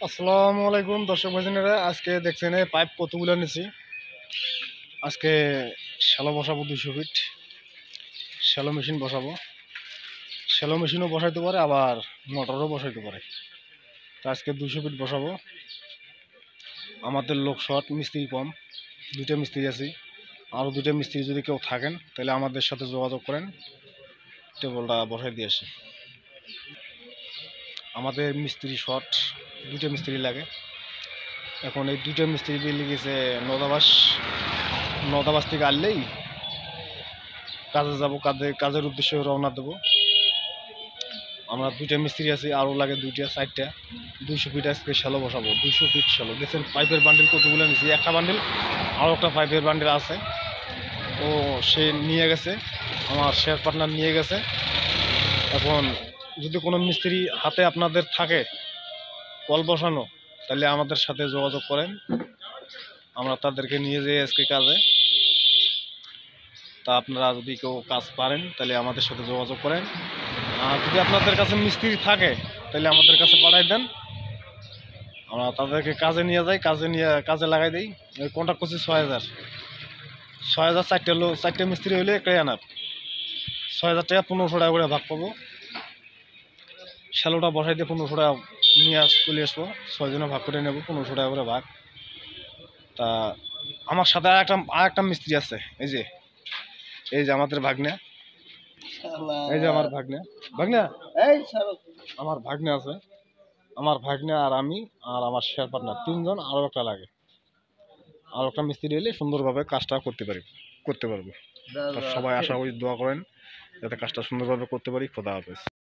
আসসালামু আলাইকুম দর্শক ভাইজানেরা, আজকে দেখছেন এই পাইপ কতগুলো নিছি। আজকে শ্যালো বসাবো 200 ফিট শ্যালো মেশিন বসাবো। শ্যালো মেশিনও বসাইতে পারে, আবার মোটরও বসাইতে পারে। তো আজকে 200 ফিট বসাবো। আমাদের লোক শর্ট, মিস্ত্রি কম, 2টা মিস্ত্রি আছি। আরও 2টা মিস্ত্রি যদি কেউ থাকেন তাহলে আমাদের সাথে যোগাযোগ করেন, টেবলটা বসাই দিয়ে আসি। আমাদের মিস্ত্রি শর্ট, 2টা মিস্ত্রি লাগে। এখন এই 2টা মিস্ত্রি বেরিয়ে গেছে নদাবাস থেকে আনলেই কাজে যাব, কাজের উদ্দেশ্যে রওনা দেবো। আমরা 2টা মিস্ত্রি আছি, আরও লাগে 2টা 4টা। 200 ফিট আজকে শ্যালো বসাবো। 200 ফিট শ্যালো। দেখছেন পাইপের বান্ডেল কতগুলো নিয়েছি। একটা বান্ডেল, আরও একটা পাইপের বান্ডেল আছে। ও সে নিয়ে গেছে, আমার শেয়ার পার্টনার নিয়ে গেছে। এখন যদি কোনো মিস্ত্রি হাতে আপনাদের থাকে কল বসানো, তাহলে আমাদের সাথে যোগাযোগ করেন, আমরা তাদেরকে নিয়ে যাই আজকে কাজে। তা আপনারা যদি কেউ কাজ পারেন তাহলে আমাদের সাথে যোগাযোগ করেন। আর যদি আপনাদের কাছে মিস্ত্রি থাকে তাহলে আমাদের কাছে পাঠাই দেন, আমরা তাদেরকে কাজে নিয়ে যাই, কাজে লাগাই দিই। কন্ট্রাক্ট করছি 6000 4টা মিস্ত্রি হইলে একটাই আনার 6000 টাকা, 1500 টাকা করে ভাগ পাবো। শ্যালোটা বসাই দিয়ে 1500 টাকা নিয়ে চলে আসবো। 6 জনে ভাগ করে নেবো, 1500 টাকা করে ভাগ। তা আমার সাথে আরেকটা মিস্ত্রি আছে, এই যে আমাদের ভাগ্নে, এই যে আমার ভাগ্নে আমার ভাগ্নে আছে। আমার ভাগ্নে আর আমি আর আমার শেয়ার পার্টনার 3 জন, আরও একটা লাগে। আর একটা মিস্ত্রি এলে সুন্দরভাবে কাজটা করতে পারবো। সবাই আশা করি দোয়া করেন যাতে কাজটা সুন্দরভাবে করতে পারি। খোদা হাফেজ।